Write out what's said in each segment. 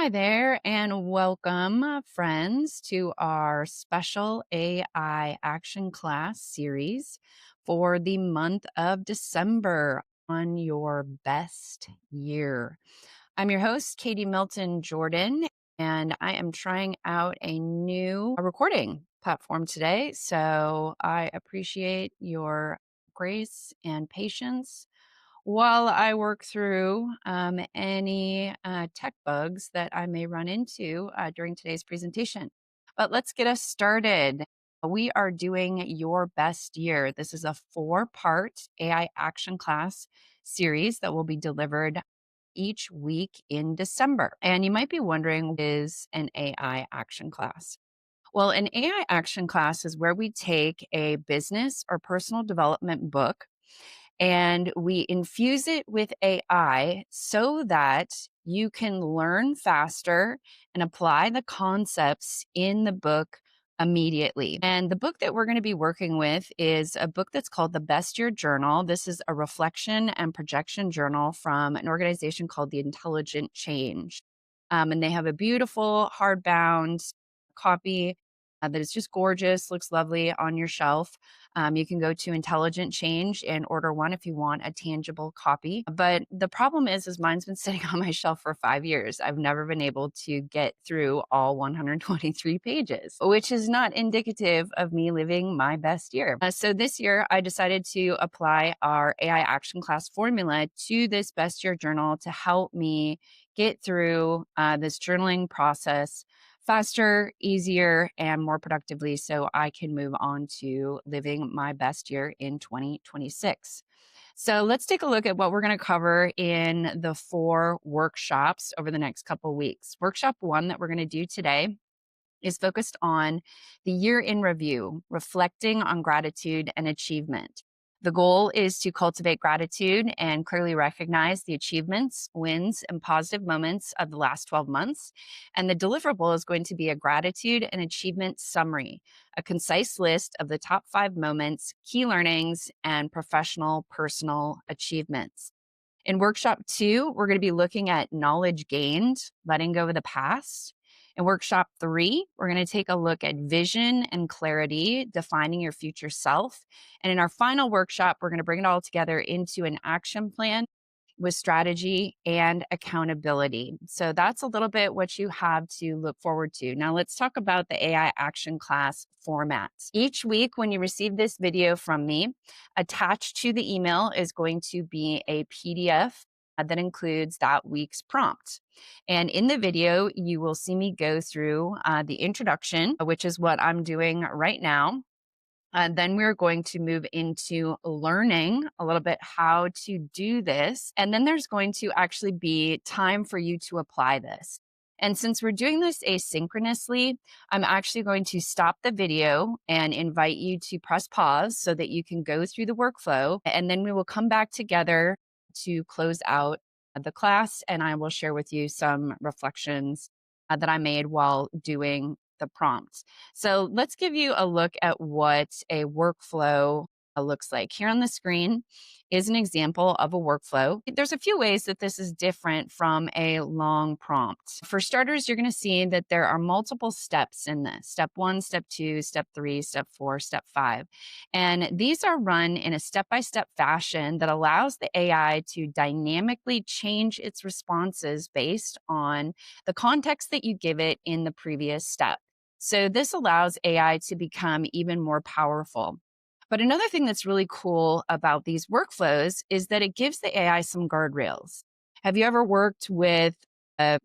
Hi there, and welcome, friends, to our special AI action class series for the month of December on your best year. I'm your host, Katie Milton Jordan, and I am trying out a new recording platform today. So I appreciate your grace and patience while I work through any tech bugs that I may run into during today's presentation. But let's get us started. We are doing your best year. This is a 4-part AI action class series that will be delivered each week in December. And you might be wondering, what is an AI action class? Well, an AI action class is where we take a business or personal development book and we infuse it with AI so that you can learn faster and apply the concepts in the book immediately. And the book that we're going to be working with is a book that's called The Best Year Journal. This is a reflection and projection journal from an organization called The Intelligent Change. And they have a beautiful hardbound copy that is just gorgeous, looks lovely on your shelf. You can go to Intelligent Change and order one if you want a tangible copy. But the problem is mine's been sitting on my shelf for 5 years. I've never been able to get through all 123 pages, which is not indicative of me living my best year. So this year, I decided to apply our AI action class formula to this best year journal to help me get through this journaling process faster, easier, and more productively so I can move on to living my best year in 2026. So let's take a look at what we're going to cover in the 4 workshops over the next couple weeks. Workshop 1 that we're going to do today is focused on the year in review, reflecting on gratitude and achievement. The goal is to cultivate gratitude and clearly recognize the achievements, wins, and positive moments of the last 12 months. And the deliverable is going to be a gratitude and achievement summary, a concise list of the top 5 moments, key learnings, and professional, personal achievements. In workshop 2, we're going to be looking at knowledge gained, letting go of the past. In workshop 3, we're going to take a look at vision and clarity, defining your future self. And in our final workshop, we're going to bring it all together into an action plan with strategy and accountability. So that's a little bit what you have to look forward to. Now let's talk about the AI action class format. Each week when you receive this video from me, attached to the email is going to be a PDF that includes that week's prompt. And in the video, you will see me go through the introduction, which is what I'm doing right now. Then we're going to move into learning a little bit how to do this. And then there's going to actually be time for you to apply this. And since we're doing this asynchronously, I'm actually going to stop the video and invite you to press pause so that you can go through the workflow. And then we will come back together to close out the class. And I will share with you some reflections that I made while doing the prompts. So let's give you a look at what a workflow looks like. Here on the screen is an example of a workflow. There's a few ways that this is different from a long prompt. For starters, you're going to see that there are multiple steps in this: step 1, step 2, step 3, step 4, step 5. And these are run in a step-by-step fashion that allows the AI to dynamically change its responses based on the context that you give it in the previous step. So this allows AI to become even more powerful. But another thing that's really cool about these workflows is that it gives the AI some guardrails. Have you ever worked with a,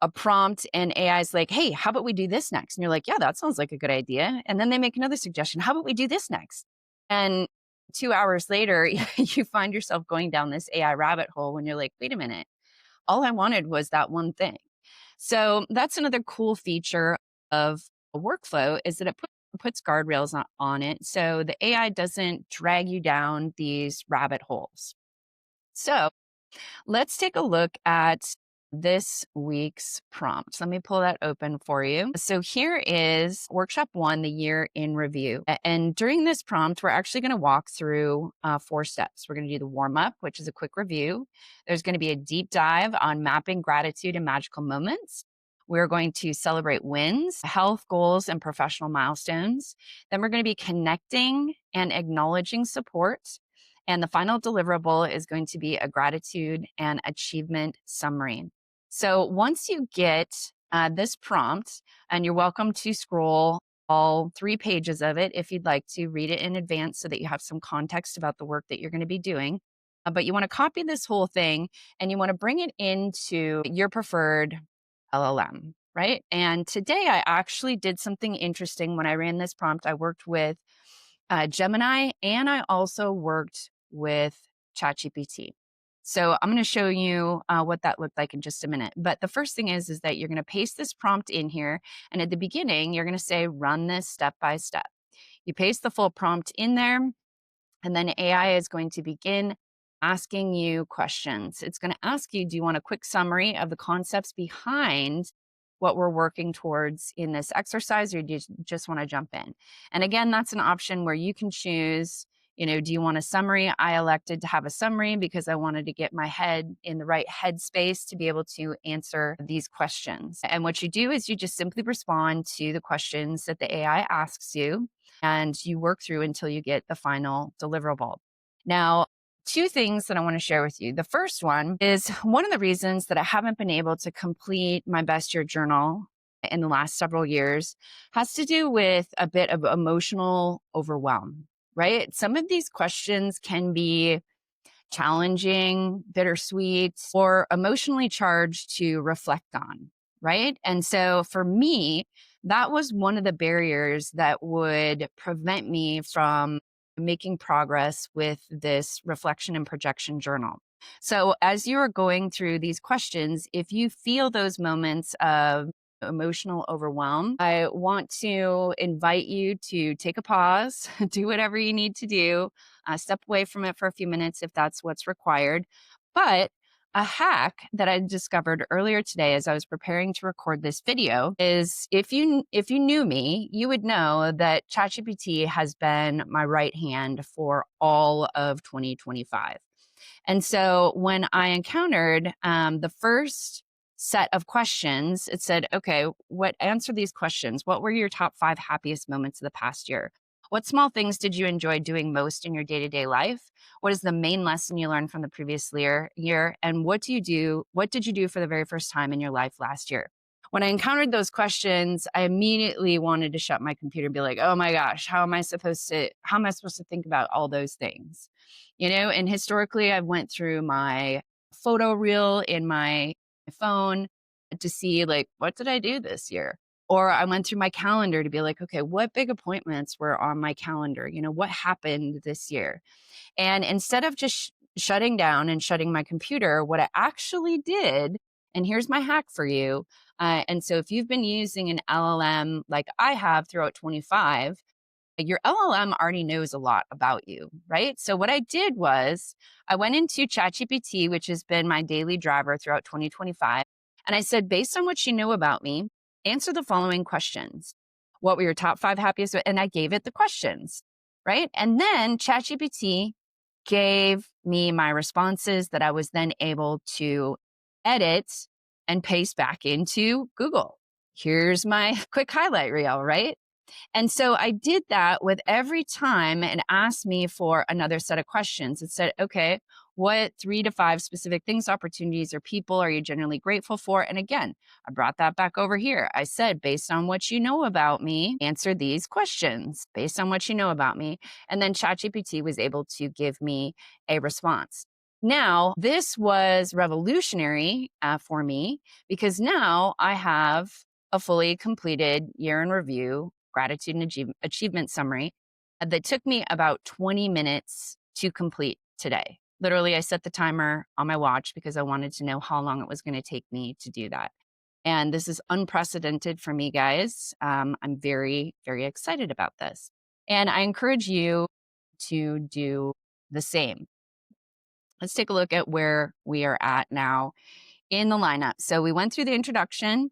a prompt and AI is like, hey, how about we do this next? And you're like, yeah, that sounds like a good idea. And then they make another suggestion. How about we do this next? And 2 hours later, you find yourself going down this AI rabbit hole when you're like, wait a minute, all I wanted was that one thing. So that's another cool feature of a workflow, is that it puts guardrails on it so the AI doesn't drag you down these rabbit holes. So let's take a look at this week's prompt. Let me pull that open for you. So here is workshop 1, the year in review. And during this prompt, we're actually going to walk through 4 steps. We're going to do the warm up, which is a quick review. There's going to be a deep dive on mapping gratitude and magical moments. We're going to celebrate wins, health goals, and professional milestones. Then we're going to be connecting and acknowledging support. And the final deliverable is going to be a gratitude and achievement summary. So once you get this prompt, and you're welcome to scroll all 3 pages of it if you'd like to read it in advance so that you have some context about the work that you're going to be doing. But you want to copy this whole thing and you want to bring it into your preferred LLM, right? And today I actually did something interesting when I ran this prompt. I worked with Gemini, and I also worked with ChatGPT. So I'm going to show you what that looked like in just a minute. But the first thing is that you're going to paste this prompt in here. And at the beginning, you're going to say, run this step by step. You paste the full prompt in there, and then AI is going to begin asking you questions. It's going to ask you, do you want a quick summary of the concepts behind what we're working towards in this exercise, or do you just want to jump in? And again, that's an option where you can choose, do you want a summary? I elected to have a summary because I wanted to get my head in the right headspace to be able to answer these questions. And what you do is you just simply respond to the questions that the AI asks you, and you work through until you get the final deliverable. Now, 2 things that I want to share with you. The first one is one of the reasons that I haven't been able to complete my best year journal in the last several years has to do with a bit of emotional overwhelm, right? Some of these questions can be challenging, bittersweet, or emotionally charged to reflect on, right? And so for me, that was one of the barriers that would prevent me from making progress with this reflection and projection journal. So as you are going through these questions, if you feel those moments of emotional overwhelm, I want to invite you to take a pause, do whatever you need to do, step away from it for a few minutes if that's what's required. But a hack that I discovered earlier today as I was preparing to record this video is if you knew me, you would know that ChatGPT has been my right hand for all of 2025. And so when I encountered the first set of questions, it said, okay, answer these questions. What were your top 5 happiest moments of the past year? What small things did you enjoy doing most in your day-to-day life? What is the main lesson you learned from the previous year? And what did you do for the very first time in your life last year? When I encountered those questions, I immediately wanted to shut my computer and be like, oh my gosh, how am I supposed to think about all those things? And historically I went through my photo reel in my phone to see, like, what did I do this year? Or I went through my calendar to be like, okay, what big appointments were on my calendar? What happened this year? And instead of just shutting down and shutting my computer, what I actually did, and here's my hack for you. And so if you've been using an LLM like I have throughout 25, your LLM already knows a lot about you, right? So what I did was I went into ChatGPT, which has been my daily driver throughout 2025. And I said, based on what you know about me, answer the following questions. What were your top 5 happiest? And I gave it the questions, right? And then ChatGPT gave me my responses that I was then able to edit and paste back into Google. Here's my quick highlight reel, right? And so I did that with every time and asked me for another set of questions. It said, okay, what 3 to 5 specific things, opportunities, or people are you generally grateful for? And again, I brought that back over here. I said, based on what you know about me, answer these questions based on what you know about me. And then ChatGPT was able to give me a response. Now, this was revolutionary for me because now I have a fully completed year in review gratitude and achievement summary that took me about 20 minutes to complete today. Literally, I set the timer on my watch because I wanted to know how long it was going to take me to do that. And this is unprecedented for me, guys. I'm very, very excited about this. And I encourage you to do the same. Let's take a look at where we are at now in the lineup. So we went through the introduction,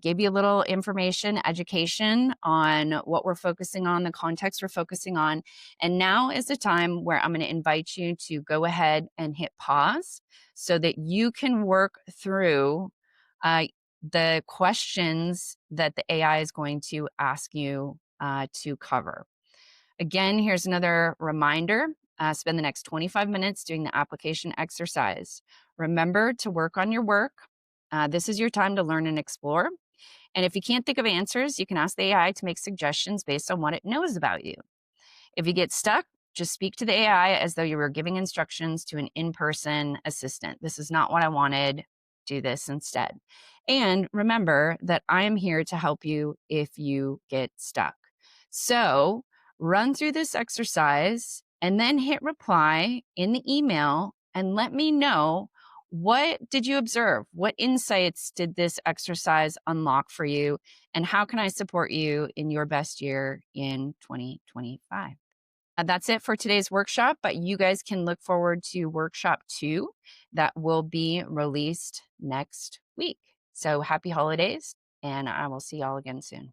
gave you a little information, education on what we're focusing on, the context we're focusing on. And now is the time where I'm going to invite you to go ahead and hit pause so that you can work through the questions that the AI is going to ask you to cover. Again, here's another reminder. Spend the next 25 minutes doing the application exercise. Remember to work on your work. This is your time to learn and explore. And if you can't think of answers, you can ask the AI to make suggestions based on what it knows about you. If you get stuck, just speak to the AI as though you were giving instructions to an in-person assistant. This is not what I wanted. Do this instead. And remember that I am here to help you if you get stuck. So run through this exercise and then hit reply in the email and let me know, what did you observe? What insights did this exercise unlock for you? And how can I support you in your best year in 2025? That's it for today's workshop, but you guys can look forward to workshop 2 that will be released next week. So happy holidays, and I will see y'all again soon.